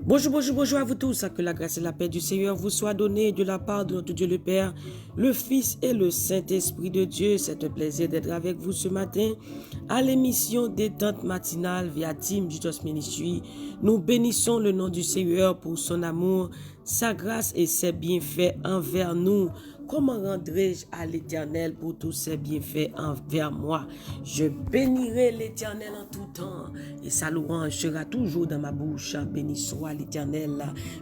Bonjour, bonjour, bonjour à vous tous. Que la grâce et la paix du Seigneur vous soient données de la part de notre Dieu le Père, le Fils et le Saint-Esprit de Dieu. C'est un plaisir d'être avec vous ce matin à l'émission Détente matinale via Team Jesus Ministry. Nous bénissons le nom du Seigneur pour son amour, sa grâce et ses bienfaits envers nous. Comment rendrai-je à l'Éternel pour tous ses bienfaits envers moi? Je bénirai l'Éternel en tout temps et sa louange sera toujours dans ma bouche. Béni soit l'Éternel.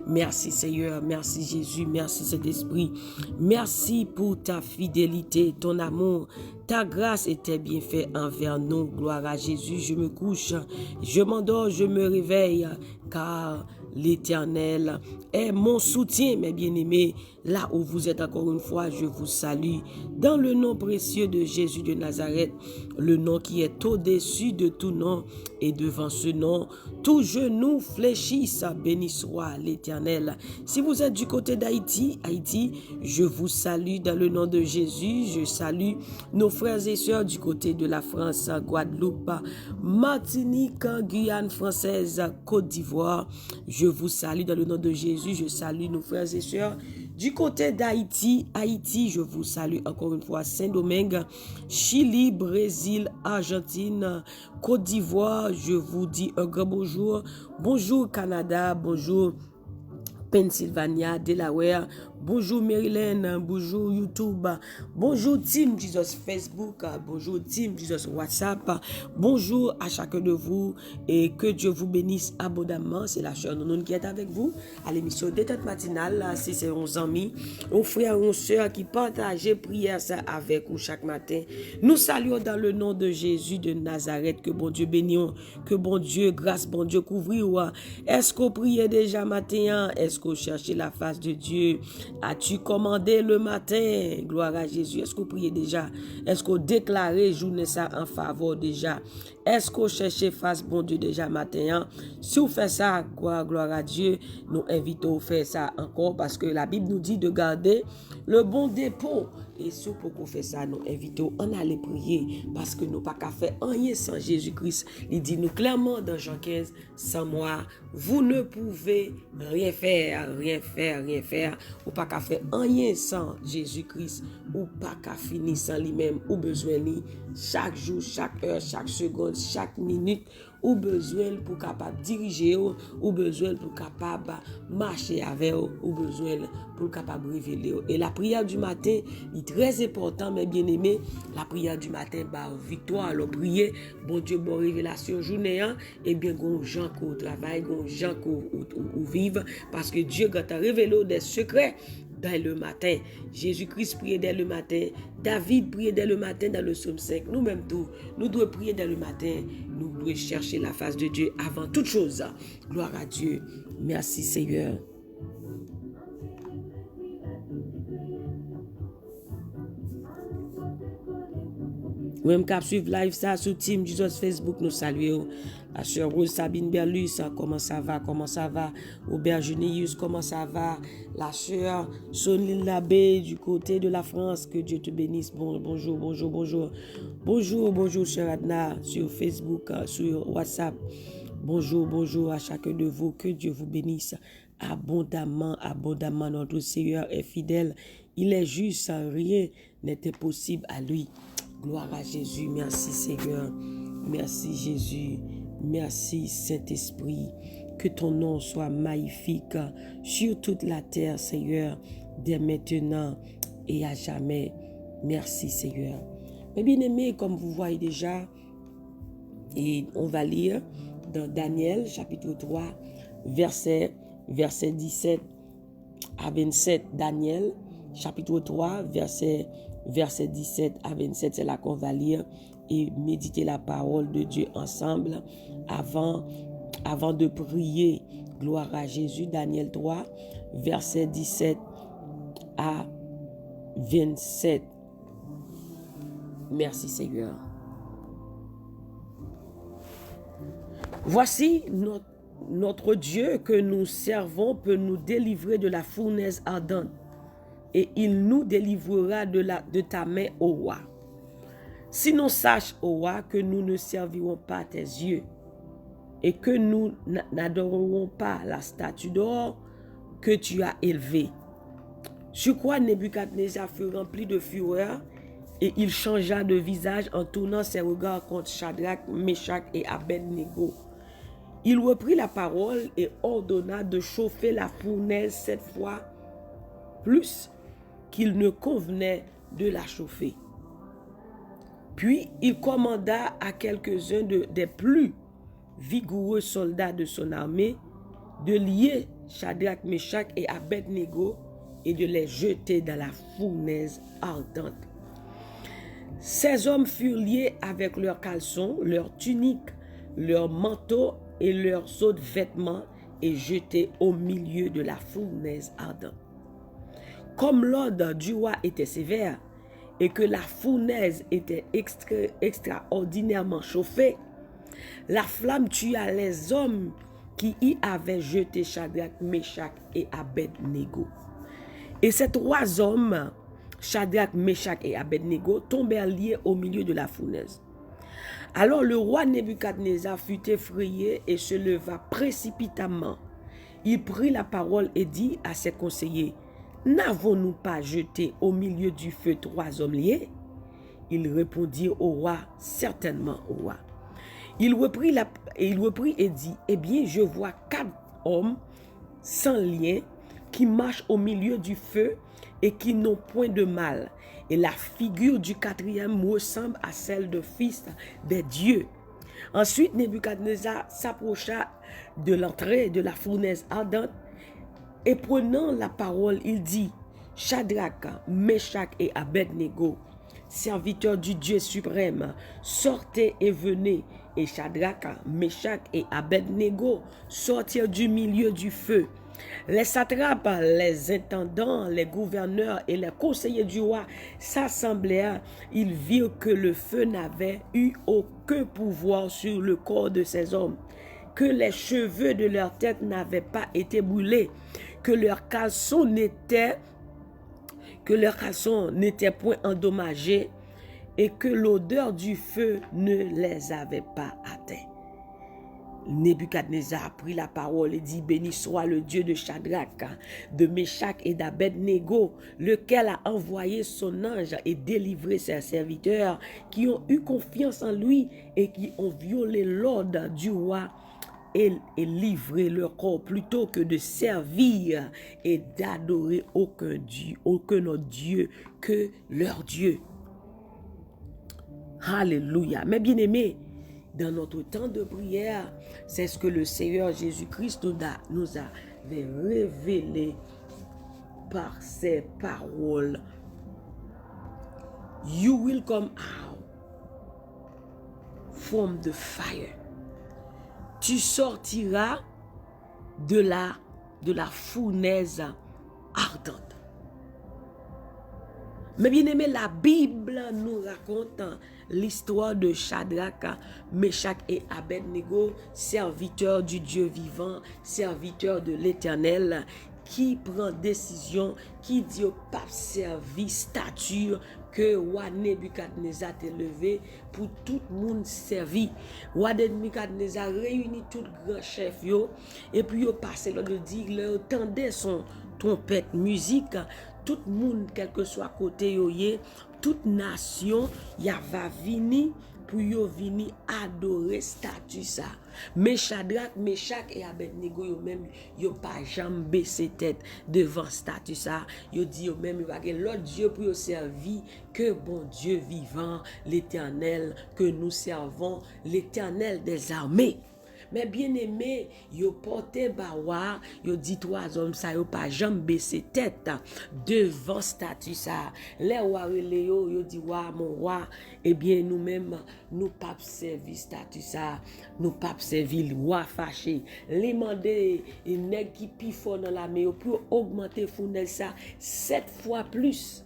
Merci Seigneur, merci Jésus, merci Saint-Esprit. Merci pour ta fidélité, ton amour, ta grâce et tes bienfaits envers nous. Gloire à Jésus. Je me couche, je m'endors, je me réveille, car l'Éternel est mon soutien, mes bien-aimés. Là où vous êtes encore une fois, je vous salue dans le nom précieux de Jésus de Nazareth, le nom qui est au-dessus de tout nom, et devant ce nom, tout genou fléchisse. Béni soit l'Éternel. Si vous êtes du côté d'Haïti, je vous salue dans le nom de Jésus. Je salue nos frères et sœurs du côté de la France, Guadeloupe, Martinique, Guyane française, Côte d'Ivoire. Je vous salue dans le nom de Jésus. Je salue nos frères et sœurs du côté d'Haïti, je vous salue encore une fois, Saint-Domingue, Chili, Brésil, Argentine, Côte d'Ivoire. Je vous dis un grand bonjour. Bonjour Canada, bonjour Pennsylvania, Delaware, bonjour Maryland, bonjour YouTube, bonjour Team Jesus Facebook, bonjour Team Jesus WhatsApp, bonjour à chacun de vous et que Dieu vous bénisse abondamment. C'est la chère Nounoun qui est avec vous à l'émission Détente matinale. C'est ses 11 amis, aux frères et aux sœurs qui partagent prière ça avec vous chaque matin. Nous saluons dans le nom de Jésus de Nazareth. Que bon Dieu bénisse, que bon Dieu grâce, bon Dieu couvrir. Est-ce qu'on priait déjà matin? Est-ce qu'on cherchait la face de Dieu? As-tu commandé le matin? Gloire à Jésus. Est-ce qu'on priait déjà? Est-ce qu'on déclarait journée ça en faveur déjà? Est-ce qu'on cherchait face bon Dieu déjà matin? Si vous faites ça, gloire à Dieu, nous invitons à faire ça encore parce que la Bible nous dit de garder le bon dépôt. Et si vous fait ça, nous invitons à aller prier parce que nous pas qu'à faire rien sans Jésus-Christ. Il dit nous clairement dans Jean 15, sans moi, vous ne pouvez rien faire, rien faire, rien faire. Ou pas qu'à faire rien sans Jésus-Christ. Ou pas qu'à finir sans lui-même. Ou besoin lui chaque jour, chaque heure, chaque seconde, chaque minute. Ou besoin pour capable diriger, ou besoin pour capable marcher avec, ou besoin pour capable révéler. Et la prière du matin est très important, mes bien-aimés. La prière du matin, victoire, alors prier, bon Dieu, bon révélation journée, et bien, gon gens qui travaillent, gon gens qui vivent, parce que Dieu, quand a révélé des secrets, dès le matin. Jésus-Christ priait dès le matin. David priait dès le matin dans le psaume 5. Nous-mêmes tous, nous devons prier dès le matin. Nous devons chercher la face de Dieu avant toute chose. Gloire à Dieu. Merci Seigneur. Même qu'à suivre live ça sur Team Jesus Facebook, nous saluons. La sœur Rose Sabine Berlus, comment ça va? Aubert Junius, comment ça va? La sœur Soline Labbé du côté de la France, que Dieu te bénisse. Bonjour. Bonjour, sœur Adna, sur Facebook, sur WhatsApp. Bonjour à chacun de vous, que Dieu vous bénisse abondamment. Notre Seigneur est fidèle, il est juste, rien n'est impossible à lui. Gloire à Jésus, merci Seigneur, merci Jésus, merci Saint-Esprit, que ton nom soit magnifique sur toute la terre Seigneur, dès maintenant et à jamais. Merci Seigneur. Mes bien-aimés, comme vous voyez déjà, et on va lire dans Daniel chapitre 3, verset 17 à 27. Daniel chapitre 3, verset 17 à 27, c'est là qu'on va lire et méditer la parole de Dieu ensemble avant de prier. Gloire à Jésus. Daniel 3, verset 17 à 27. Merci Seigneur. Voici notre Dieu que nous servons peut nous délivrer de la fournaise ardente. Et il nous délivrera de ta main, ô roi. Si nous saches, ô roi, que nous ne servirons pas tes yeux, et que nous n'adorerons pas la statue d'or que tu as élevée. Sur quoi Nebuchadnezzar fut rempli de fureur et il changea de visage en tournant ses regards contre Shadrach, Meshach et Abednego. Il reprit la parole et ordonna de chauffer la fournaise 7 fois plus qu'il ne convenait de la chauffer. Puis il commanda à quelques-uns des plus vigoureux soldats de son armée de lier Shadrach, Meshach et Abednego et de les jeter dans la fournaise ardente. Ces hommes furent liés avec leurs caleçons, leurs tuniques, leurs manteaux et leurs autres vêtements et jetés au milieu de la fournaise ardente. Comme l'ordre du roi était sévère et que la fournaise était extraordinairement chauffée, la flamme tua les hommes qui y avaient jeté Shadrach, Meshach et Abednego. Et ces 3 hommes, Shadrach, Meshach et Abednego, tombèrent liés au milieu de la fournaise. Alors le roi Nebuchadnezzar fut effrayé et se leva précipitamment. Il prit la parole et dit à ses conseillers, « N'avons-nous pas jeté au milieu du feu 3 hommes liés ?» Ils répondirent au roi, « Certainement au roi. » Il reprit et dit, « Eh bien, je vois 4 hommes sans lien qui marchent au milieu du feu et qui n'ont point de mal. Et la figure du 4e ressemble à celle de fils des dieux. » Ensuite, Nebuchadnezzar s'approcha de l'entrée de la fournaise ardente et prenant la parole, il dit, « Shadrach, Meshach et Abednego, serviteurs du Dieu suprême, sortez et venez. » Et Shadrach, Meshach et Abednego sortirent du milieu du feu. Les satrapes, les intendants, les gouverneurs et les conseillers du roi s'assemblèrent. Ils virent que le feu n'avait eu aucun pouvoir sur le corps de ces hommes, que les cheveux de leur tête n'avaient pas été brûlés, que leurs caleçons n'étaient point endommagés et que l'odeur du feu ne les avait pas atteints. Nebuchadnezzar prit la parole et dit, « Béni soit le Dieu de Shadrach, de Meshach et d'Abednego, lequel a envoyé son ange et délivré ses serviteurs qui ont eu confiance en lui et qui ont violé l'ordre du roi et livré leur corps plutôt que de servir et d'adorer aucun autre Dieu que leur Dieu. » Alléluia. Mais bien aimés, dans notre temps de prière, c'est ce que le Seigneur Jésus-Christ nous a révélé par ses paroles. You will come out from the fire. Tu sortiras de la fournaise ardente. Mais bien aimé, la Bible nous raconte l'histoire de Shadrach, Meshach et Abednego, serviteurs du Dieu vivant, serviteurs de l'Éternel, qui prend décision, qui dit au pape servi statue que roi Nebuchadnezzar t'a levé pour tout le monde servi. Roi Nebuchadnezzar réunit tout grand chef yo, et puis yo passé là de dire, leur tendait son trompette, musique, tout le monde, quel que soit côté yo yé, toute nation, y va venir pour yo venir adorer statue ça. Mais Shadrach, Meshach et Abednego yo même yo pas jamais baissé tête devant statue ça. Yo dit yo même yo pas l'autre Dieu pour yo servir que bon Dieu vivant, l'Éternel que nous servons, l'Éternel des armées. Mais bien aimé, yo porté bawa, yo dit 3 hommes ça yo pas jamais baissé tête devant statue ça. Les rois relé yo dit wa mon roi, eh bien nous même nous pas servi statue ça, nous pas servi roi fâché. Les mandé nèg qui pi fort dans la mer pour augmenter fournel ça 7 fois plus.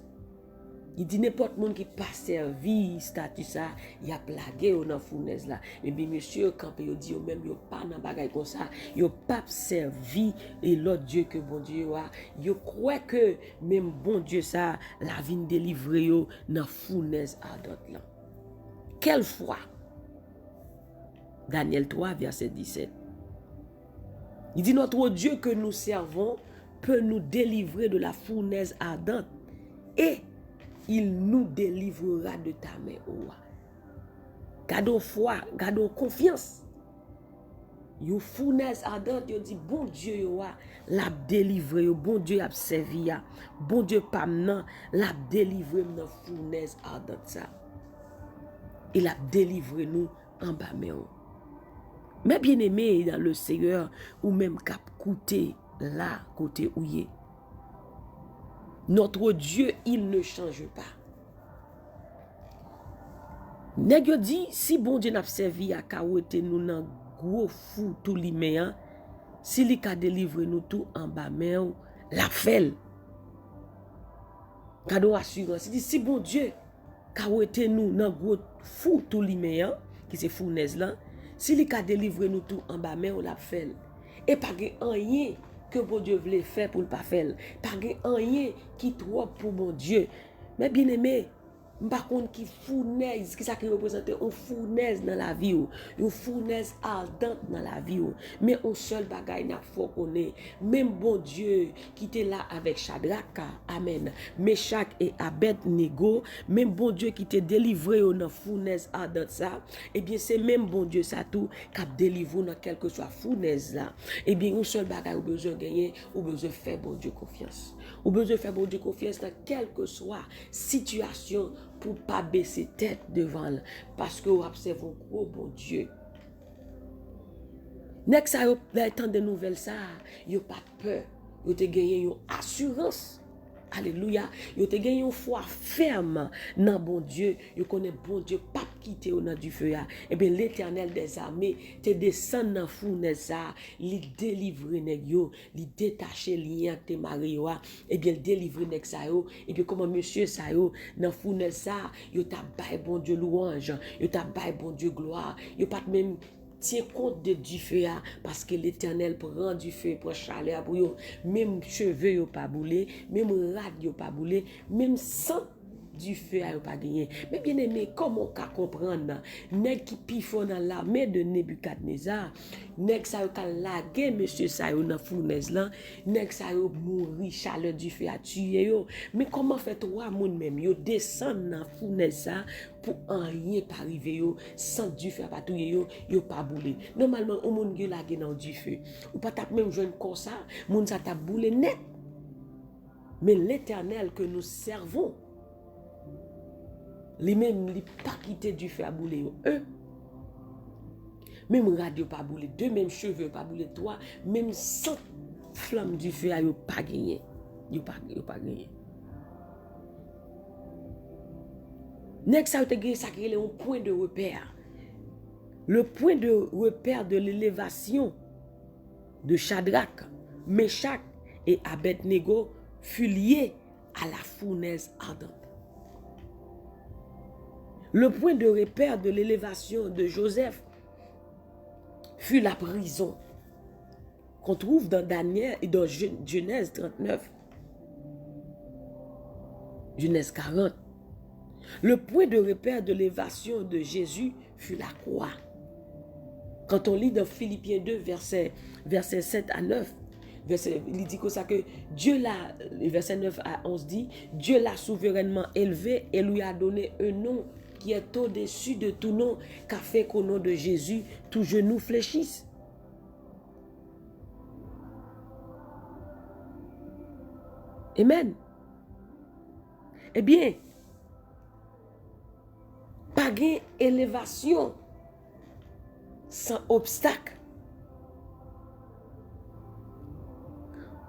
Il dit n'importe monde qui pas servi statut ça, il a plagué dans fournaise là. Mais bien monsieur quand il dit même yo pas dans bagay comme ça, yo pas servi et l'autre Dieu que bon Dieu a, yo croit que même bon Dieu ça la vinn délivrer yo dans fournaise ardente là. Quelle foi Daniel 3, verset 17. Il dit, notre Dieu que nous servons peut nous délivrer de la fournaise ardente et il nous délivrera de ta main, ô roi. Gardons foi, gardons confiance. Yo fournaise ardente, yo dit, bon Dieu, yo l'a délivré, bon Dieu a servi, bon Dieu pas maintenant, l'a délivré dans fournaise ardente ça. Il a délivré nous en bas mais mais bien aimé dans le Seigneur ou même cap côté là côté où il est. Notre Dieu, il ne change pas. Nèg yo dit si bon Dieu n'a servi à kawote nous nan gros fou tout li meyan, si li ka délivrer nous tout en bas mais la fait. Cadeau assurance. Il dit si bon Dieu kawote nous nan gros fou tout li meyan, qui c'est fournaise là, si li ka délivrer nous tout en bas mais la fait. Et pas rien que bon Dieu voulait faire pour le pas faire. Pas rien qui trop pour bon Dieu. Mais bien aimé, par contre qui fournaise, qui ça qui représente une fournaise dans la vie, une fournaise ardente dans la vie. Mais un seul bagaille n'a faut connaître, même bon Dieu qui était là avec Shadrach, amen, Meshach et Abednego, même bon Dieu qui t'a délivré dans fournaise ardente ça, et bien c'est même bon Dieu ça tout qui a délivré dans quelque soit fournaise là. Et bien un seul bagaille ou besoin gagner, ou besoin faire bon Dieu confiance. Ou besoin faire bon Dieu confiance dans quelle que soit situation pour pas baisser tête devant elle, parce que vous observez un gros bon Dieu. Next ça temps de nouvelles ça, yo pas peur, yo te gagné une assurance. Alléluia, yo te gagné une foi ferme dans bon Dieu, yo connaît bon Dieu pas quitter au dans du feu là. Et bien l'Éternel des armées te descend dans fournaise ça, li délivrer nèg yo, li détacher lien te mari yo, et bien délivrer nèg ça yo, et bien comment monsieur ça yo dans fournaise ça, yo t'a bail bon Dieu louange, yo t'a bail bon Dieu gloire, yo pas même tiens compte de du feu parce que l'Éternel prend du feu pour chaleur pour yo, même cheveux yo pas boulé, même rad yo pas boulé, même sang du feu a pas gagné. Mais bien aimé, comment on peut comprendre nèg qui pifon dans l'armée de Nebukadnezar, nèg ça yo ka lagué monsieur ça yo dans fournaise là, nèg ça yo mouri chaleur du feu a tué yo. Mais comment fait trois moun même yo descend dans fournaise ça pour rien pas arriver yo, sans du feu pas touyer yo, yo pas boulé. Normalement on moun yo lagué dans du feu. Ou pas tap même jeune comme ça, moun ça t'a boulé net. Mais l'Éternel que nous servons, lui-même, il pas quitté du feu à bouler. Même radio pas bouler, deux mêmes cheveux pas bouler, trois, même 100 flammes du feu à pas gagné. Yo pas gagné. Next ça te gagné ça qui est un point de repère. Le point de repère de l'élévation de Shadrach, Meshach et Abednego fut lié à la fournaise ardente. Le point de repère de l'élévation de Joseph fut la prison qu'on trouve dans Daniel et dans Genèse 39, Genèse 40. Le point de repère de l'élévation de Jésus fut la croix. Quand on lit dans Philippiens 2, verset 7 à 9, il dit comme ça que Dieu l'a, verset 9 à 11 dit, Dieu l'a souverainement élevé et lui a donné un nom qui est au-dessus de tout nom, qu'a fait qu'au nom de Jésus, tout genou fléchisse. Amen. Eh bien, pas d'élévation sans obstacle.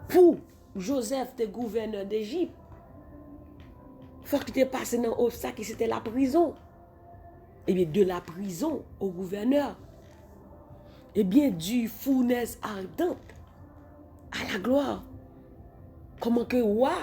Pour Joseph, le gouverneur d'Égypte, il faut qu'il te passe dans l'obstacle qui c'était la prison. Et bien, de la prison au gouverneur. Et bien, du fournaise ardente à la gloire. Comment que roi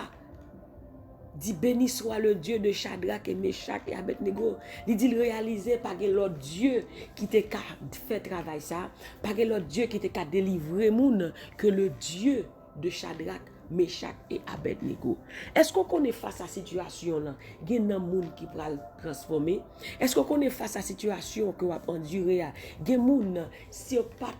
dit béni soit le Dieu de Shadrach et Meshach et Abednego. Il dit réaliser par l'autre Dieu qui t'a fait travail ça, par l'autre Dieu qui t'a délivré moun que le Dieu de Shadrach, Meshach et Abednego. Est-ce qu'on connaît face à la situation là, il y a un monde qui va transformer? Est-ce qu'on connaît face à la situation que va endurer? Il y a un monde, si on pas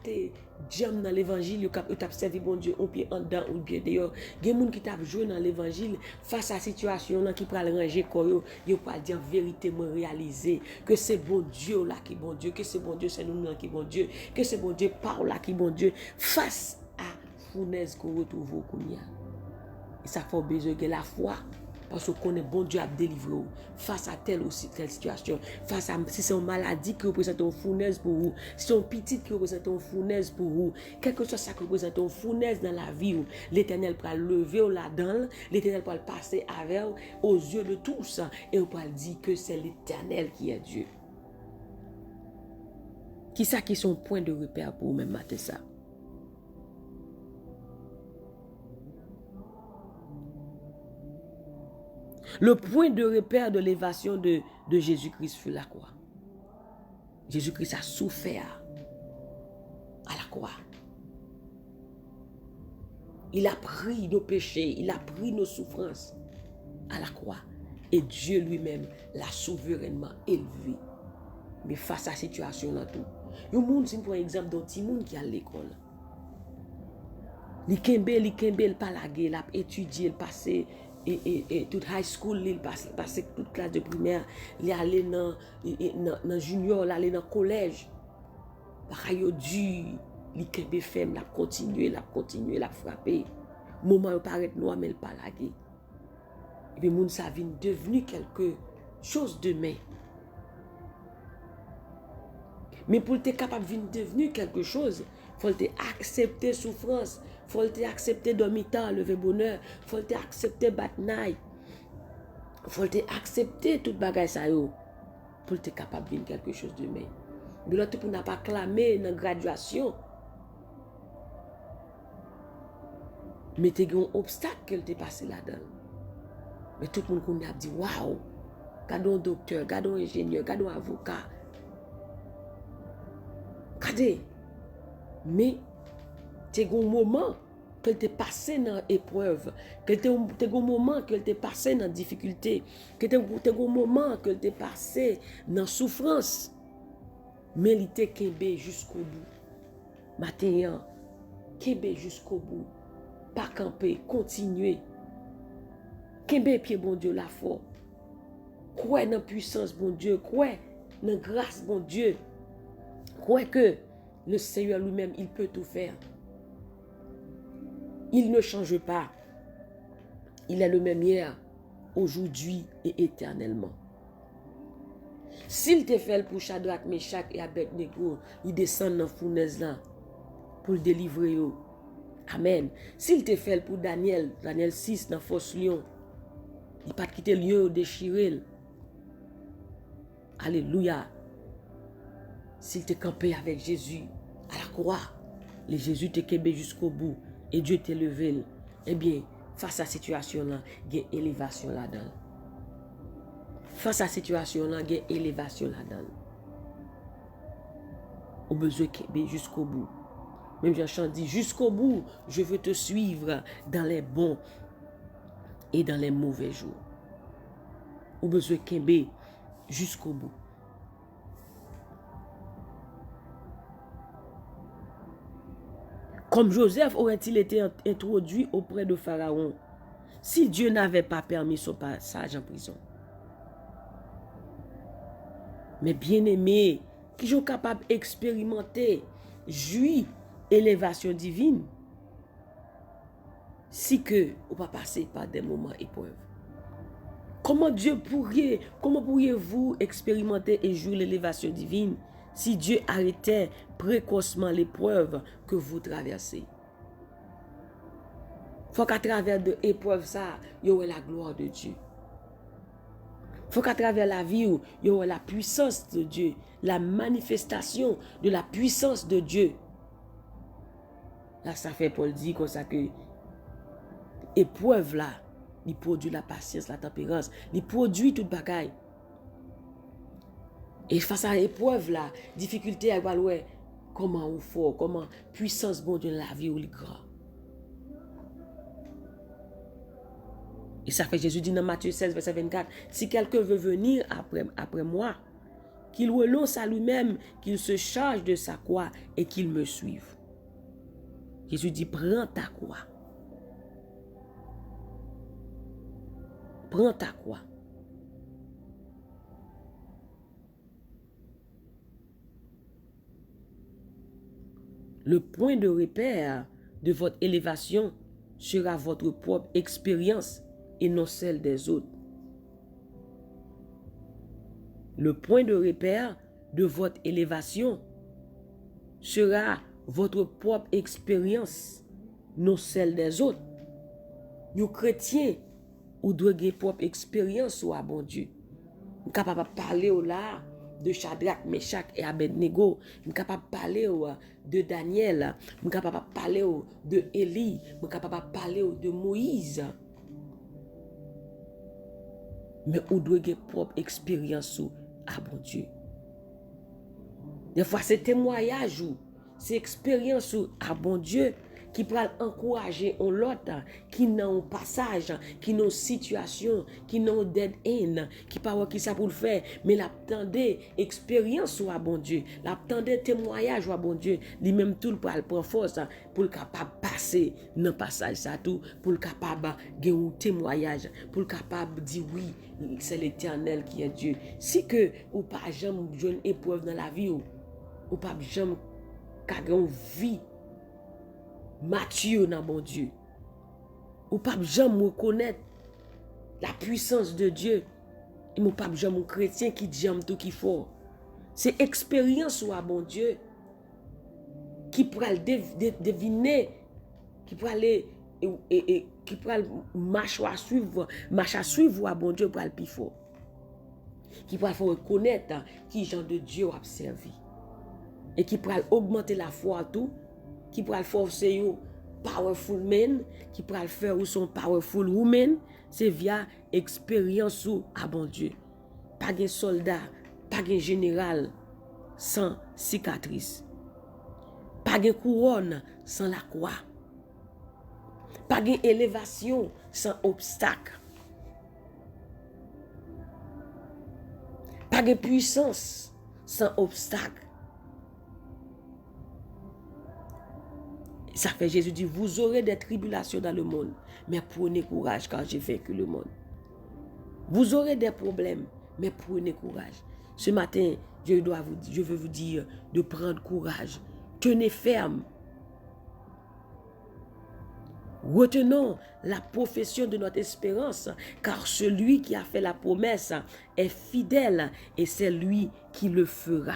j'aime dans l'évangile, vous avez servi bon Dieu, un pied en dedans ou pied dehors. Il y a des gens qui ont joué dans l'évangile face à la situation qui peut ranger quoi, ils pas dire véritablement réaliser que c'est bon Dieu là qui bon Dieu, que c'est bon Dieu, c'est nous là qui bon Dieu, que c'est bon Dieu par là qui bon Dieu face à fournaise qu'on retrouve au Kounia. Et ça fait besoin de la foi. Parce qu'on est bon Dieu à délivrer face à telle ou telle situation. Face à si c'est une maladie qui représente une fournaise pour vous, si c'est une petite qui représente une fournaise pour vous, quelque chose ça qui représente une fournaise dans la vie, l'Éternel peut lever là-dedans, l'Éternel peut passer avec aux yeux de tous et on peut dire que c'est l'Éternel qui est Dieu. Qui ça qui sont point de repère pour vous-même matin ça? Le point de repère de l'évasion de Jésus-Christ fut la croix. Jésus-Christ a souffert à la croix. Il a pris nos péchés, il a pris nos souffrances à la croix. Et Dieu lui-même l'a souverainement élevé. Mais face à la situation là tout, il y a un monde, si pour exemple, d'un petit monde qui a à l'école. Il kembe, pas la gueule, il a étudié, il passé et toute high school, il passé toute classe de primaire, il est allé dans junior, il est allé dans collège. Il a dû, il kembe femme, il a continué, il a frappé. Moment où paraît noir, mais il pas la gueule. Et puis, moun sa vient devenu quelque chose de main. Mais pour être capable de devenir quelque chose, il faut accepter souffrance, il faut accepter dormir tard, lever bonheur, il faut accepter battre-night, il faut accepter toute bagaille ça yo pour être capable de devenir quelque chose de mieux. Mais l'autre pour n'a pas clamé dans la graduation. Mais tu as un obstacle que tu passé là-dedans. Mais tout le monde a dit waouh, gardons un docteur, gardons un ingénieur, gardons un avocat. Regardez, mais tu as un moment que tu es passé dans l'épreuve, que tu as un moment que tu es passé dans la difficulté, que tu as un moment que tu es passé dans la souffrance, mais il était kembe jusqu'au bout. Matin, kembe jusqu'au bout. Pas camper, continuer. Kembe pied bon Dieu la foi. Crois dans la puissance bon Dieu, crois dans la grâce bon Dieu. Crois que le Seigneur lui-même, il peut tout faire. Il ne change pas. Il est le même hier, aujourd'hui et éternellement. S'il te fait pour Shadrach, Meshach et Abednego, il descend dans la fournaise là pour le délivrer. Amen. S'il te fait pour Daniel 6 dans la fosse lion, il n'a pas quitté le lieu déchiré. Alléluia. S'il te campé avec Jésus à la croix, le Jésus te kébé jusqu'au bout et Dieu t'a levé, eh bien, face à cette situation-là, il y a une élévation là-dedans. Face à cette situation-là, il y a une élévation là-dedans. Au besoin de kébé jusqu'au bout. Même Jean dit, jusqu'au bout, je veux te suivre dans les bons et dans les mauvais jours. Au besoin de kébé jusqu'au bout. Comme Joseph aurait-il été introduit auprès de Pharaon si Dieu n'avait pas permis son passage en prison? Mais bien-aimés, qui sont capables d'expérimenter, jouir, élévation divine, si que on va passer par des moments épreuves. Comment pourriez-vous expérimenter et jouir l'élévation divine si Dieu arrêtait précocement l'épreuve que vous traversez? Il faut qu'à travers de l'épreuve, il y ait la gloire de Dieu. Il faut qu'à travers la vie, il y ait la puissance de Dieu, la manifestation de la puissance de Dieu. Là, ça fait Paul dire comme ça que l'épreuve là, il produit la patience, la tempérance, il produit toute bagaille. Et face à l'épreuve là, difficulté à voir comment on fort, comment puissance bon Dieu la vie ou le grand. Et ça fait Jésus dit dans Matthieu 16, verset 24, si quelqu'un veut venir après moi, qu'il renonce à lui-même, qu'il se charge de sa croix et qu'il me suive. Jésus dit, prends ta croix. Prends ta croix. Le point de repère de votre élévation sera votre propre expérience et non celle des autres. Le point de repère de votre élévation sera votre propre expérience, non celle des autres. Nous chrétiens, nous devons avoir propre expérience sur bon Dieu. Nous sommes capables de parler là de Shadrach, Meshach et Abednego. Nous sommes capables de parler de Daniel. Nous sommes capables de parler de Élie. Nous sommes capables de parler de Moïse. Mais nous devons avoir propre expérience sur bon Dieu. Des fois, c'est témoignage ou c'est expérience sur bon Dieu qui peut encourager l'autre qui n'a un passage, qui n'a une situation, qui n'a un dead end, qui pas qui ça pour le faire, mais l'attendait expérience sur bon Dieu, l'attendait témoignage sur bon Dieu, lui-même tout pour le prendre force pour le capable passer dans passage ça tout, pour le capable gagner un témoignage, pour le capable dire oui, c'est l'Éternel qui est Dieu. Si que ou pas jamais une épreuve dans la vie ou pas jamais une vie mature dans bon Dieu. Ou pas jamais reconnaître la puissance de Dieu. Et ou pas jamais un chrétien qui j'aime tout qui fort. C'est expérience sur bon Dieu qui pourra deviner, qui pourra aller et qui pourra marcher à suivre à bon Dieu pour aller plus fort. Qui pourra faire reconnaître qui genre de Dieu a servi. Et qui pourra augmenter la foi tout. Qui pourra forcer you powerful men, qui pourra le faire ou son powerful women, c'est via expérience ou à bon Dieu. Pas de soldat, pas de général sans cicatrice. Pas de couronne sans la croix. Pas de élévation sans obstacle. Pas de puissance sans obstacle. Ça fait Jésus dit, vous aurez des tribulations dans le monde, mais prenez courage car j'ai vaincu le monde. Vous aurez des problèmes, mais prenez courage. Ce matin, je veux vous dire de prendre courage. Tenez ferme. Retenons la profession de notre espérance, car celui qui a fait la promesse est fidèle et c'est lui qui le fera.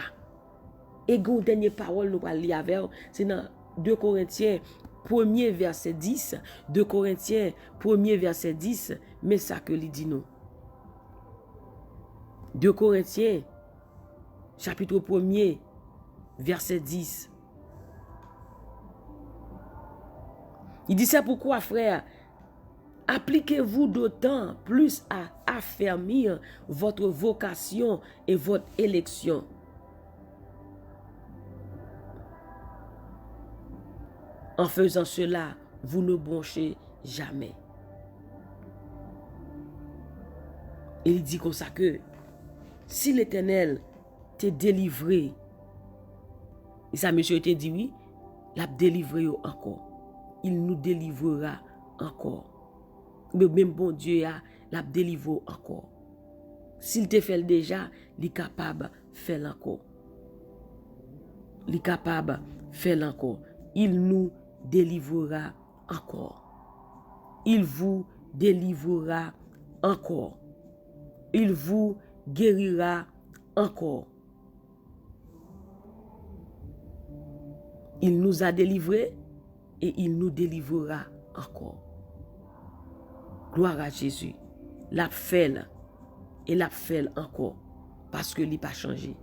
Et une dernière parole, nous allons lire avec, c'est dans 2 Corinthiens 1er verset 10. 2 Corinthiens 1er verset 10. Mais ça que lui dit nous. 2 Corinthiens chapitre 1er verset 10. Il dit c'est pourquoi frère, appliquez-vous d'autant plus à affermir votre vocation et votre élection. En faisant cela, vous ne bronchez jamais. Et il dit comme ça que si l'Éternel t'a délivré, et ça monsieur te dit oui, l'a délivré encore. Il nous délivrera encore. Mais même bon Dieu l'a délivré encore. S'il te fait déjà, il est capable de faire encore. Il est capable de faire encore. Il nous délivrera encore. Il vous délivrera encore. Il vous guérira encore. Il nous a délivrés et il nous délivrera encore. Gloire à Jésus. L'a fait et l'a fait encore parce que il n'a pas changé.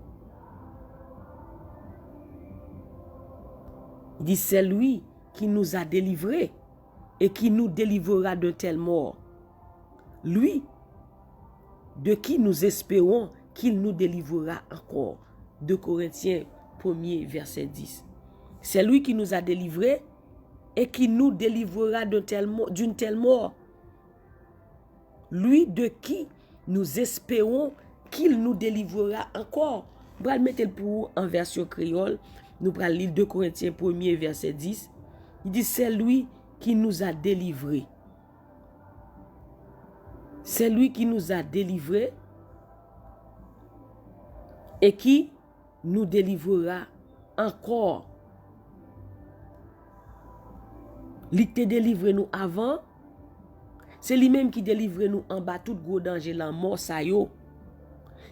Il dit c'est lui qui nous a délivrés et qui nous délivrera de telle mort. Lui, de qui nous espérons qu'il nous délivrera encore. 2 Corinthiens 1er verset 10. C'est lui qui nous a délivrés et qui nous délivrera d'une telle mort. lui de qui nous espérons qu'il nous délivrera encore. Nous allons mettre le pour en version créole. Nous allons lire 2 Corinthiens 1er verset 10. Il dit, c'est lui qui nous a délivrés. C'est lui qui nous a délivrés et qui nous délivrera encore. Il te délivré nous avant. C'est lui-même qui délivre nous en bas tout gros danger, la mort, ça yo.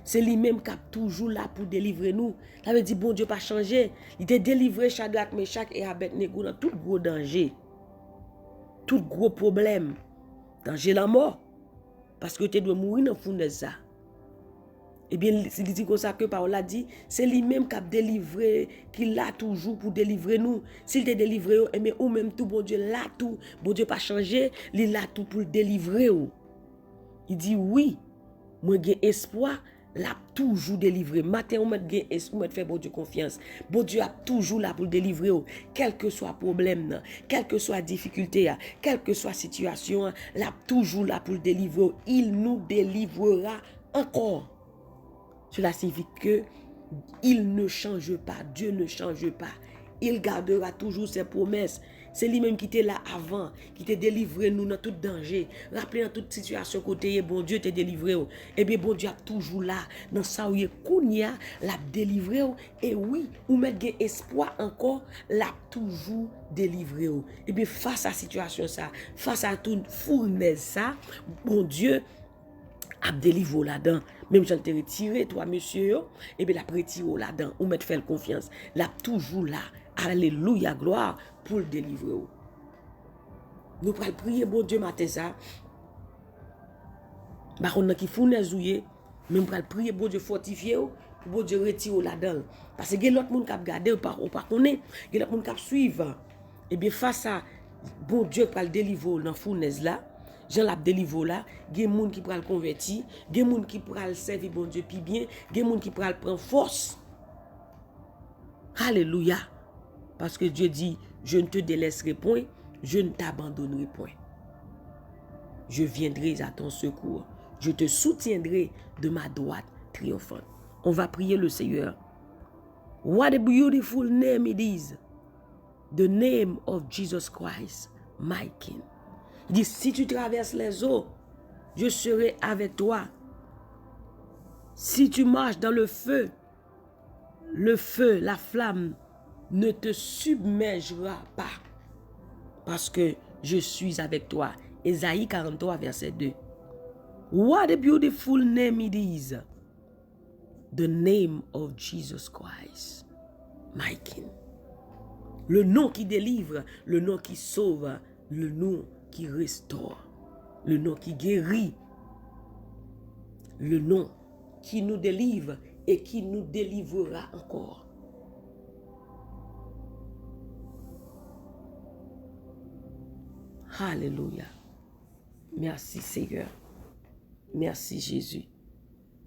C'est lui-même qui est toujours là pour délivrer nous. Ça veut dire, bon Dieu pas changé. Il t'a délivré Shadrach, Meshach et Abednego dans tout gros danger. Tout gros problème. Danger la mort. Parce que tu dois mourir dans le fond de ça. Eh bien, il dit comme ça que Paul a dit, c'est lui-même qui a délivré, qui l'a toujours pour délivrer nous. S'il t'a délivré, eh bien, ou même tout, bon Dieu l'a tout. Bon Dieu pas changé, il l'a tout pour délivrer. Il dit oui, moi j'ai espoir, l'a toujours délivré. Matin, on m'a fait bon Dieu confiance. Bon Dieu a toujours là pour délivrer. Quel que soit le problème, quelle que soit la difficulté, quelle que soit la situation, l'a toujours là pour délivrer. Il nous délivrera encore. Cela signifie que il ne change pas, Dieu ne change pas. Il gardera toujours ses promesses. C'est lui-même qui était là avant, qui t'a délivré nous dans tout danger. Rappelez dans toute situation côté, bon Dieu t'a délivré. Et bien bon Dieu est toujours là, dans ça où il Kounia, l'a délivré. Et oui, ou mettre espoir encore, l'a toujours délivré. Et bien face à la situation ça, face à toute fournaise ça, bon Dieu a délivré là-dedans. Même si tu retiré, toi, monsieur, et bien, la retiré là-dedans, ou mettre faire confiance. Là, toujours là. Alléluia, gloire, pour le délivrer. Nous allons prier, bon Dieu, matin ça. Bah, on a qui fournaise ouye, mais nous allons prier, bon Dieu, fortifier, pour bon Dieu, retirer là-dedans. Parce que il y a l'autre monde qui a regardé, ou pas connaît, il y a l'autre monde qui a suivi. Et bien, face à, bon Dieu, pour le délivrer dans la fournaise là, Jean l'a délivré là, il y a des gens qui pourraient le convertir, il y a des gens qui pourraient le servir bon Dieu puis bien, il y a des gens qui pourraient le prendre force. Alléluia. Parce que Dieu dit, je ne te délaisserai point, je ne t'abandonnerai point. Je viendrai à ton secours, je te soutiendrai de ma droite triomphante. On va prier le Seigneur. What a beautiful name it is. The name of Jesus Christ, my King. Il dit, si tu traverses les eaux, je serai avec toi. Si tu marches dans le feu, la flamme ne te submergera pas. Parce que je suis avec toi. Ésaïe 43, verset 2. What a beautiful name it is. The name of Jesus Christ, my King. Le nom qui délivre, le nom qui sauve, le nom qui restaure, le nom qui guérit, le nom qui nous délivre et qui nous délivrera encore. Alléluia. Merci Seigneur. Merci Jésus.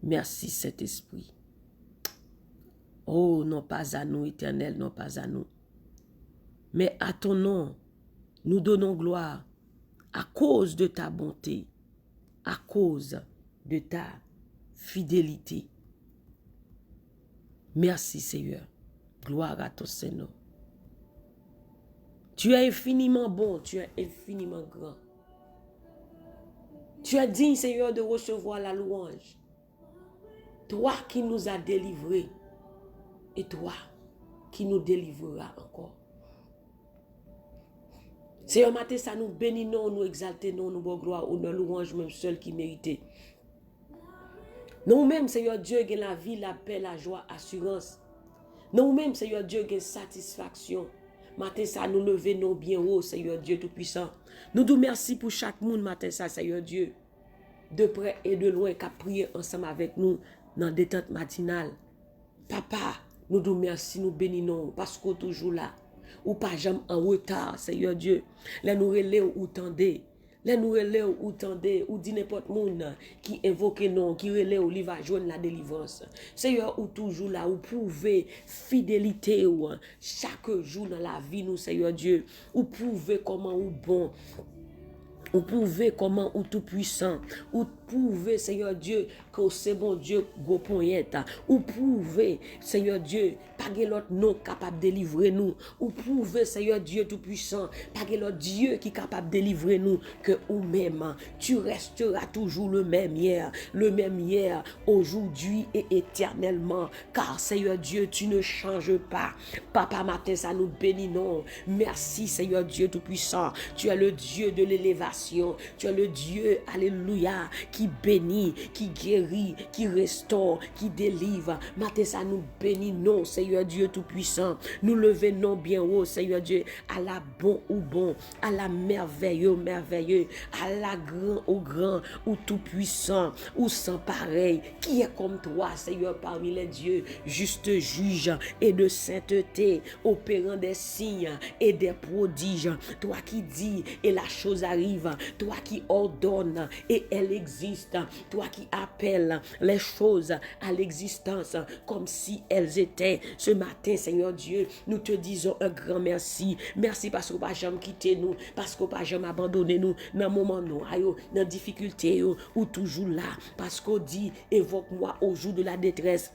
Merci Saint-Esprit. Oh, non pas à nous, Éternel, non pas à nous. Mais à ton nom, nous donnons gloire à cause de ta bonté, à cause de ta fidélité. Merci Seigneur. Gloire à ton Seigneur. Tu es infiniment bon, tu es infiniment grand. Tu es digne, Seigneur, de recevoir la louange. Toi qui nous as délivrés et toi qui nous délivreras encore. Seigneur, matin, ça nous bénissons, nous exaltons, nous bon gloire, honneur, louange, même seul qui méritait. Nous-mêmes, Seigneur Dieu, qui la vie, la paix, la joie, assurance. Nous-mêmes, Seigneur Dieu, qui satisfaction. Matin, ça nous lever nos bien haut, Seigneur Dieu Tout-Puissant. Nous nous merci pour chaque monde, matin, ça, Seigneur Dieu, de près et de loin, qui a prié ensemble avec nous dans la détente matinale. Papa, nous nous merci, nous bénissons, parce qu'on est toujours là. Ou pas jamais en retard, Seigneur Dieu. Là, nous relèvons ou tendez. Là, nous relèvons ou tendez, ou dit n'importe monde qui invoque non, qui relève ou il va joindre la délivrance. Seigneur, ou toujours là, ou prouver fidélité ou chaque jour dans la vie, nous, Seigneur Dieu, ou prouver comment ou bon. Ou pouvez comment ou tout puissant, ou pouvez Seigneur Dieu que c'est bon Dieu go poignette, ou pouvez Seigneur Dieu pas l'autre non capable de délivrer nous, ou pouvez Seigneur Dieu tout puissant pas l'autre Dieu qui est capable de délivrer nous que ou même tu resteras toujours le même hier, aujourd'hui et éternellement, car Seigneur Dieu tu ne changes pas. Papa matin ça nous bénit non. Merci Seigneur Dieu tout puissant, tu es le Dieu de l'élévation, tu es le Dieu alléluia qui bénit, qui guérit, qui restaure, qui délivre. Matin ça nous bénit non Seigneur Dieu tout puissant, nous levons non bien haut Seigneur Dieu à la bon ou bon, à la merveilleux, à la grand ou grand ou tout puissant ou sans pareil, qui est comme toi Seigneur parmi les dieux, juste juge et de sainteté, opérant des signes et des prodiges, toi qui dis et la chose arrive, toi qui ordonne et elle existe, toi qui appelles les choses à l'existence comme si elles étaient. Ce matin Seigneur Dieu, nous te disons un grand merci. Merci parce qu'on pas jamais quitté nous, parce qu'on pas jamais abandonné nous dans moment nous, dans difficulté ou toujours là, parce qu'on dit évoque-moi au jour de la détresse.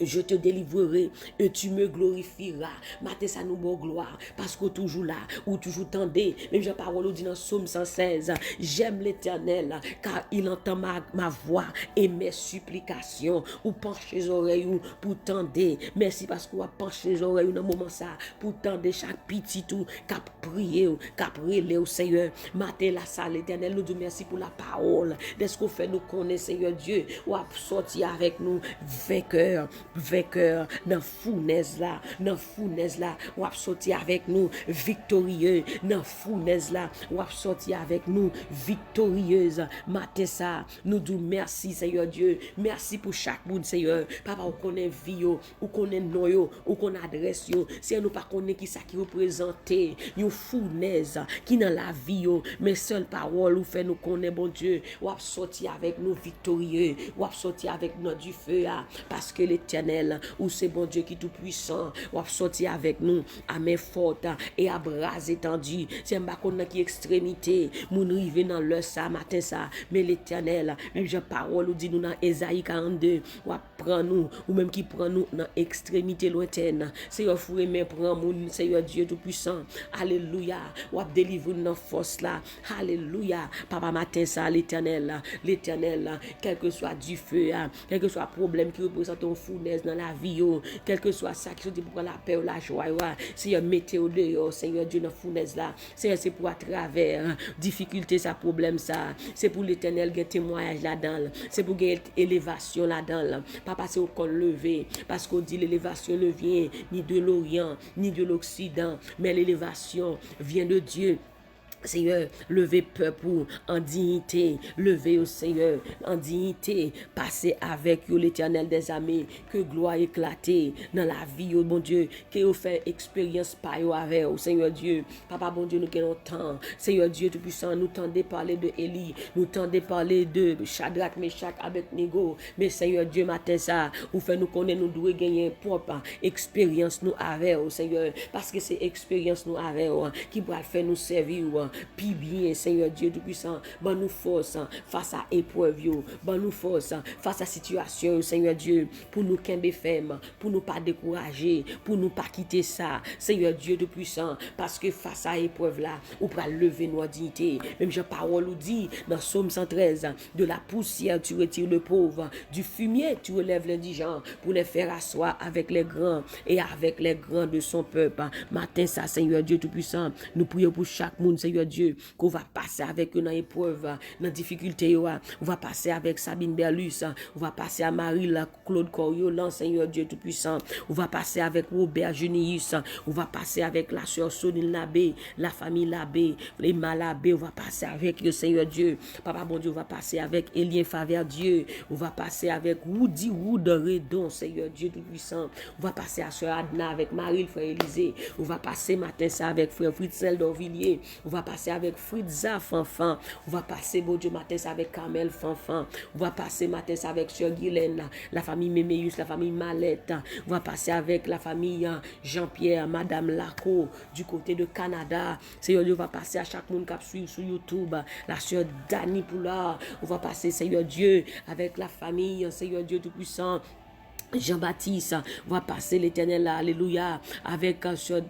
Je te délivrerai et tu me glorifieras. Matin, ça nous bon gloire parce que toujours là, ou toujours tendez. Même j'ai parole dit dans Psaume 116. J'aime l'Éternel car il entend ma voix et mes supplications. Ou penche les oreilles pour tendre. Merci parce qu'on penche les oreilles dans le moment ça pour tendre chaque petit tout cap prier, cap relé au Seigneur. Matin là ça l'Éternel nous dit merci pour la parole. Dès ce qu'on fait nous connaître Seigneur Dieu, ou a sorti avec nous vainqueur dans fournaise là, ou a sorti avec nous victorieux dans fournaise là, ou a sorti avec nous victorieuse. Matin ça, nous disons merci Seigneur Dieu, merci pour chaque monde Seigneur. Papa, on connaît vie, on connaît nom, on connaît adresse, si nous pas connaît qui ça qui représente une fournaise qui dans la vie, mais seule parole ou fait nous connaît bon Dieu, ou a sorti avec nous victorieux, ou a sorti avec nous du feu parce que l'Éternel, ou c'est bon Dieu qui est tout puissant, ou a sorti avec nous à main forte et à bras étendus. C'est un bacon qui extrémité, moun rive dans le ça matin ça, mais l'Éternel, même j'ai parole ou dit nous dans Ésaïe 42, ou prend nous, ou même qui prend nous dans extrémité lointaine. Seigneur foué mais prend moun, Seigneur Dieu tout puissant. Alléluia, ou a délivré dans force là. Alléluia. Papa matin ça l'Éternel, quel que soit du feu, quel que soit problème qui représente ton fournaise dans la vie, quel que soit ça qui se dit pour la paix ou la joie, Seigneur mettez au dehors, Seigneur Dieu dans fournaise là. Seigneur c'est pour à travers difficulté ça problème ça, c'est pour l'Éternel qui témoignage là-dedans, c'est pour gagner élévation là-dedans. Papa c'est au qu'on lever parce qu'on dit l'élévation ne vient ni de l'Orient ni de l'Occident, mais l'élévation vient de Dieu. Seigneur, levez peuple en dignité, levez au Seigneur en dignité, passez avec vous l'Éternel des armées, que gloire éclatée dans la vie, oh mon Dieu, que vous fait expérience par vous avec vous, Seigneur Dieu. Papa, bon Dieu, nous avons temps, Seigneur Dieu Tout-Puissant, nous tendez parler de Élie, nous tendez parler de Shadrach, Meshach, Abednego, mais Seigneur Dieu, matin ça, vous fait nous connaître, nous devons gagner propre expérience nous avec vous, Seigneur, parce que c'est expérience nous avec vous qui va faire nous servir. Puis bien, Seigneur Dieu Tout-Puissant, bon nous force face à épreuve, bon nous force face à situation, Seigneur Dieu, pour nous qu'aimer ferme, pour nous pas décourager, pour nous pas quitter ça, Seigneur Dieu Tout-Puissant, parce que face à épreuve là, ou pour lever nos dignités. Même j'ai parole ou dit dans Psaume 113, de la poussière tu retires le pauvre, du fumier tu relèves l'indigent, pour les faire asseoir avec les grands et avec les grands de son peuple. Matin ça, Seigneur Dieu Tout-Puissant, nous prions pour chaque monde, Seigneur Dieu, qu'on va passer avec eux dans l'épreuve, dans la difficulté, on va passer avec Sabine Berlus, on va passer à Marie, Claude Coriolan, Seigneur Dieu Tout-Puissant, on va passer avec Robert Junius, on va passer avec la sœur Sonine Labbé, la famille Labbé, les Malabé, on va passer avec le Seigneur Dieu, Papa bon Dieu, on va passer avec Elien Favre Dieu, on va passer avec Woody Wood Redon, Seigneur Dieu Tout-Puissant, on va passer à sœur Adna avec Marie, le frère Élisée, on va passer matin ça avec frère Fritzel d'Orvilliers, on va passer passer avec Fritza Fanfan. On va passer, bon Dieu, matin, ça avec Carmel Fanfan. On va passer matin, ça avec Sœur Guylaine, la famille Méméus, la famille Mallette. On va passer avec la famille Jean-Pierre, Madame Laco, du côté de Canada. Seigneur Dieu, on va passer à chaque monde qui suit sur YouTube. La Sœur Dani Poulard. On va passer, Seigneur Dieu, avec la famille, Seigneur Dieu Tout-Puissant, Jean-Baptiste, va passer l'Éternel, alléluia, avec Sœur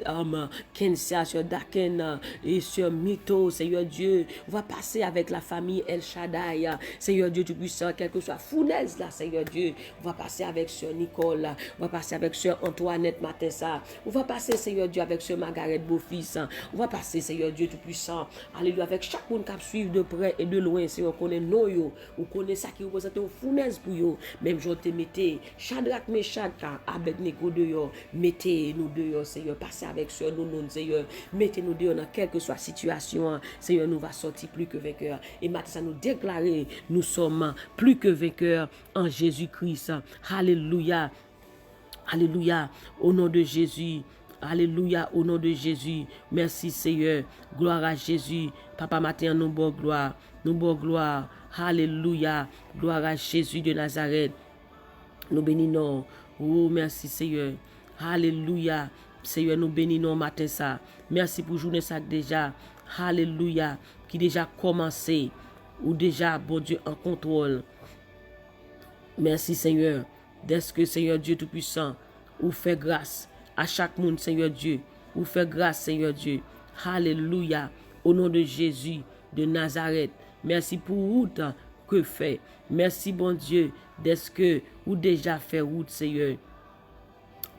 Kensia, Sœur Daken et Sœur Mito, Seigneur Dieu, va passer avec la famille El Shaddai, Seigneur Dieu Tout-Puissant, quel que soit Founès là, Seigneur Dieu, on va passer avec Sœur Nicole, on va passer avec Sœur Antoinette Matessa, on va passer, Seigneur Dieu, avec Sœur Margaret Beaufils, on va passer, Seigneur Dieu Tout-Puissant, alléluia, avec chaque monde qui suit de près et de loin, Seigneur, on connaît nous, on connaît ça qui représente un Founès pour vous, même je te mettais, Shadrach, Meshach, Abednego dehors, mettez-nous dehors, Seigneur, passez avec Sœur nous, Seigneur, mettez-nous dehors dans quelle que soit situation, Seigneur, nous va sortir plus que vainqueurs. Et maintenant, ça nous déclarer, nous sommes plus que vainqueurs en Jésus-Christ. Alléluia, alléluia, au nom de Jésus. Alléluia, au nom de Jésus. Merci, Seigneur. Gloire à Jésus. Papa, matin, nous bon gloire. Nous bon gloire. Alléluia. Gloire à Jésus de Nazareth. Nous bénissons. Oh, merci Seigneur. Alléluia. Seigneur, nous bénissons matin ça. Merci pour journée ça déjà. Alléluia. Qui déjà commencé. Ou déjà, bon Dieu, en contrôle. Merci Seigneur. Dès que Seigneur Dieu Tout-Puissant, ou fait grâce à chaque monde, Seigneur Dieu. Ou fait grâce, Seigneur Dieu. Alléluia. Au nom de Jésus de Nazareth. Merci pour route que fait. Merci, bon Dieu, d'est-ce que ou déjà fait route, Seigneur.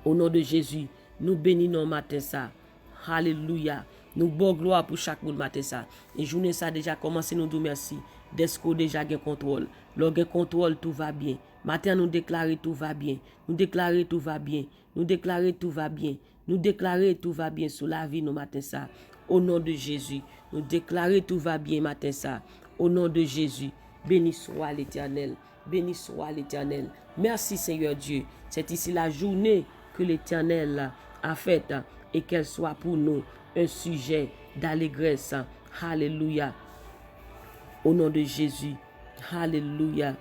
Au nom de Jésus, nous bénissons matin ça. Alléluia. Nous bon gloire pour chaque monde matin ça. Et journée ça déjà commencé, nous disons merci. D'est-ce que déjà gain contrôle. Lorsque contrôle, tout va bien. Matin, nous déclarer tout va bien. Nous déclarer tout va bien. Nous déclarer tout va bien. Nous déclarer tout va bien sur la vie, nous matin ça. Au nom de Jésus. Nous déclarer tout va bien matin ça. Au nom de Jésus. Béni soit l'Éternel. Béni soit l'Éternel. Merci Seigneur Dieu. C'est ici la journée que l'Éternel a faite et qu'elle soit pour nous un sujet d'allégresse. Alléluia. Au nom de Jésus. Alléluia.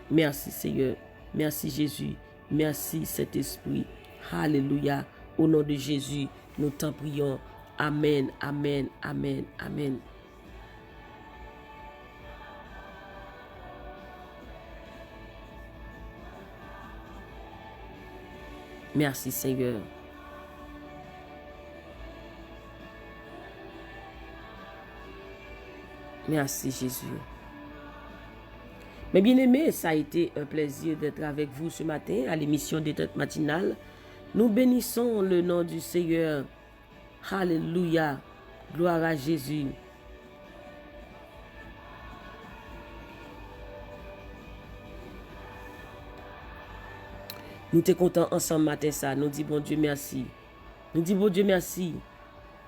Merci Seigneur. Merci Jésus. Merci Saint-Esprit. Alléluia. Au nom de Jésus, nous t'en prions. Amen, amen, amen, amen. Merci Seigneur. Merci Jésus. Mes bien-aimés, ça a été un plaisir d'être avec vous ce matin à l'émission Détente matinale. Nous bénissons le nom du Seigneur. Alléluia. Gloire à Jésus. Nous te contents ensemble matin ça. Nous disons bon Dieu merci. Nous disons bon Dieu merci.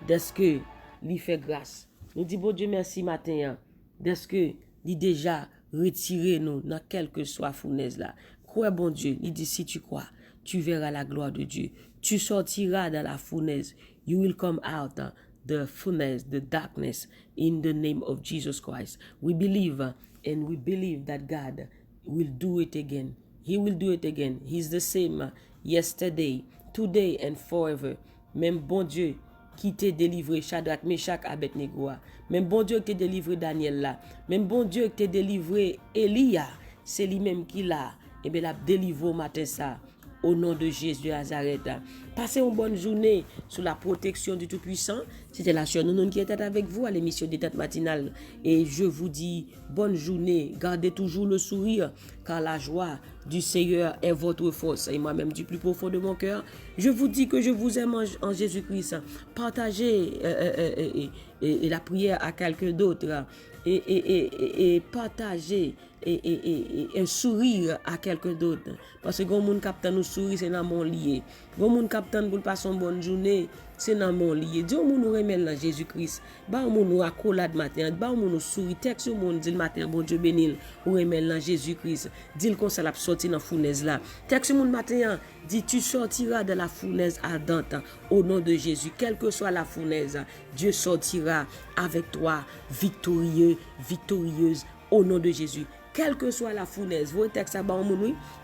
D'est-ce que lui fait grâce. Nous disons bon Dieu merci matin. D'est-ce que lui déjà retiré nous dans quel que soit fournaise là. Crois bon Dieu. Il dit si tu crois, tu verras la gloire de Dieu. Tu sortiras dans la fournaise. You will come out the furnace, the darkness in the name of Jesus Christ. We believe and we believe that God will do it again. He will do it again. He's the same yesterday, today and forever. Même bon Dieu qui t'a délivré Shadrach, Meshach, Abednego. Même bon Dieu qui t'a délivré Daniel là. Même bon Dieu qui t'a délivré Elia. C'est lui-même qui l'a. Et bien l'a délivré au matin ça. Au nom de Jésus de Nazareth. Passez une bonne journée sous la protection du Tout-Puissant. C'était la sœur Nounoun qui était avec vous à l'émission Détente matinale. Et je vous dis bonne journée. Gardez toujours le sourire, car la joie du Seigneur est votre force. Et moi-même, du plus profond de mon cœur, je vous dis que je vous aime en Jésus-Christ. Partagez et la prière à quelqu'un d'autre. Et partagez et un sourire à quelqu'un d'autre. Parce que quand mon capitaine nous sourit, c'est dans mon lié. Quand mon capitaine pour passer une bonne journée, c'est dans mon lié. Dis au monde nous remet dans Jésus-Christ. Ba au monde nous accolade matin, ba au monde nous sourit texte au monde dit le matin bon Dieu bénil, ou remet dans Jésus-Christ. Dis le comme ça l'a sorti dans fournaise là. Texte au monde matin dit tu sortiras de la fournaise ardente au nom de Jésus. Quelle que soit la fournaise, Dieu sortira avec toi victorieux, victorieuse au nom de Jésus. Quelle que soit la fournaise, votre texte à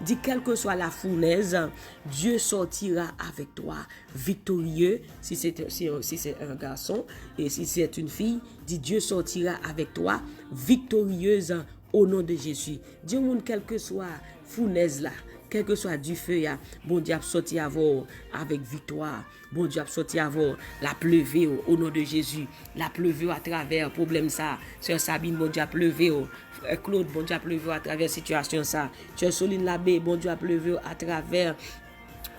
dit quelle que soit la fournaise, Dieu sortira avec toi victorieux. Si c'est un garçon et si c'est une fille, dit Dieu sortira avec toi victorieuse au nom de Jésus. Dieu monde quelle que soit fournaise là, quel que soit du feu, bon Dieu a sorti avec victoire. Bon Dieu a sorti la pleuvé au nom de Jésus. La pleuvé à travers problème ça. Sœur Sabine, bon Dieu a pleuvé. Claude, bon Dieu a pleuvé à travers situation ça. Sœur Soline Labbé, bon Dieu a pleuvé à travers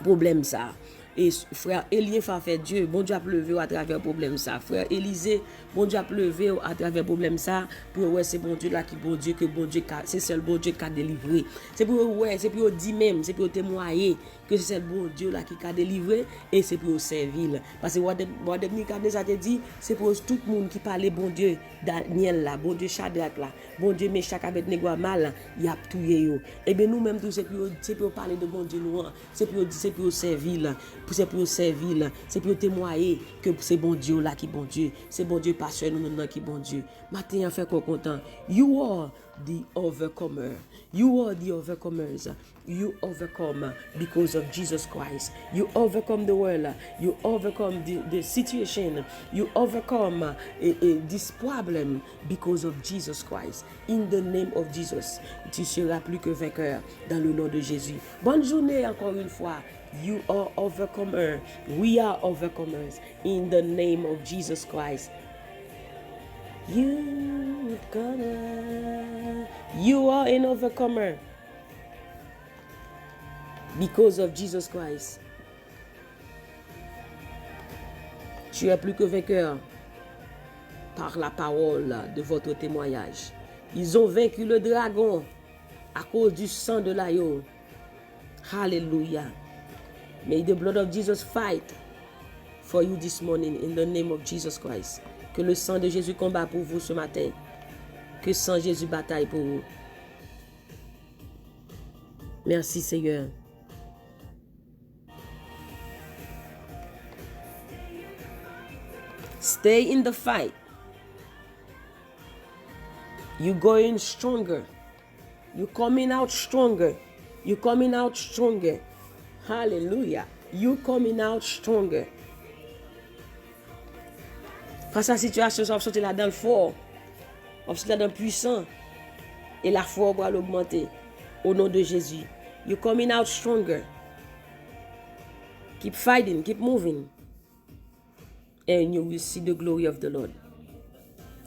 problème ça. Et frère Elie fait Dieu, bon Dieu a pleuvé à travers problème ça. Frère Élisée, bon Dieu a pleuvé à travers problème ça. Pour ouais, c'est bon Dieu là qui bon Dieu que bon Dieu c'est seul bon Dieu qui a délivré. C'est pour ouais, c'est pour dire même, c'est pour témoigner que c'est le bon Dieu là qui a délivré et c'est pour servir. Parce que Wadeb Nikadnezar te dit, c'est pour tout le monde qui parle bon Dieu Daniel là, bon Dieu Shadrach là, bon Dieu Meshach Abednego mal, il a tué yo. Et bien nous même tout c'est pour parler de bon Dieu nous, c'est pour servir. C'est pour servir, c'est pour témoigner que c'est bon Dieu là qui bon Dieu, c'est bon Dieu pas seul nous qui bon Dieu. Matin en fait qu'on content. You are the overcomer. You are the overcomers. You overcome because of Jesus Christ. You overcome the world. You overcome the situation. You overcome this problem because of Jesus Christ. In the name of Jesus, tu seras plus que vainqueur dans le nom de Jésus. Bonne journée encore une fois. You are overcomer. We are overcomers in the name of Jesus Christ. You are an overcomer because of Jesus Christ. Tu es plus que vainqueur par la parole de votre témoignage. Ils ont vaincu le dragon à cause du sang de l'agneau. Hallelujah. May the blood of Jesus fight for you this morning in the name of Jesus Christ. Que le sang de Jésus combat pour vous ce matin. Que sang Jésus bataille pour vous. Merci Seigneur. Stay in the fight. You're going stronger. You're coming out stronger. You're coming out stronger. Hallelujah. You coming out stronger. Face à la situation, ça va sortir là dans le fort. On va sortir là dans le puissant. Et la foi va l'augmenter. Au nom de Jésus. You're coming out stronger. Keep fighting. Keep moving. And you will see the glory of the Lord.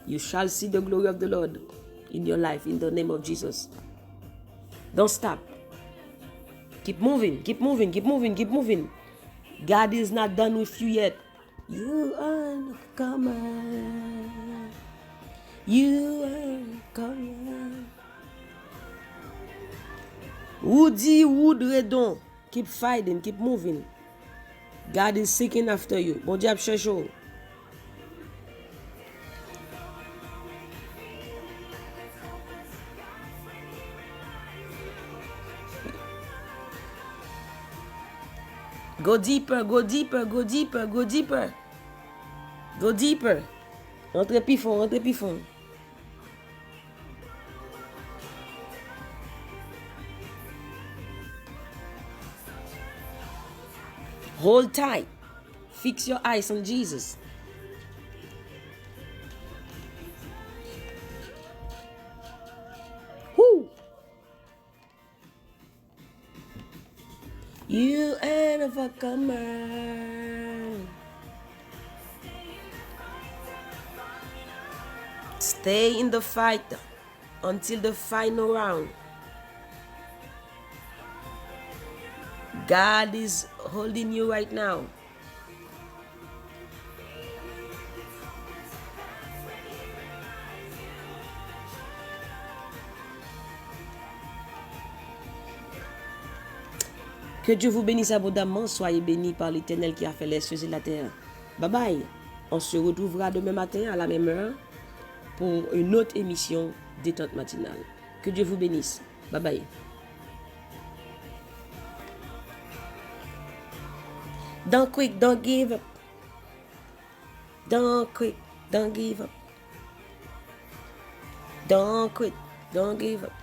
You shall see the glory of the Lord in your life in the name of Jesus. Don't stop. Keep moving, keep moving, keep moving, keep moving. God is not done with you yet. You are coming. You are coming. Woody Woodredon. Keep fighting, keep moving. God is seeking after you. Bon Dieu, cherche. Go deeper, go deeper, go deeper, go deeper. Go deeper. Rentrez plus fond, rentrez plus fond. Hold tight. Fix your eyes on Jesus. Whoo! You an overcomer. Stay in the fight until the final round. God is holding you right now. Que Dieu vous bénisse abondamment. Soyez bénis par l'Éternel qui a fait les cieux et la terre. Bye bye. On se retrouvera demain matin à la même heure pour une autre émission détente matinale. Que Dieu vous bénisse. Bye bye. Don't quit, don't give up. Don't quit, don't give up. Don't quit, don't give up.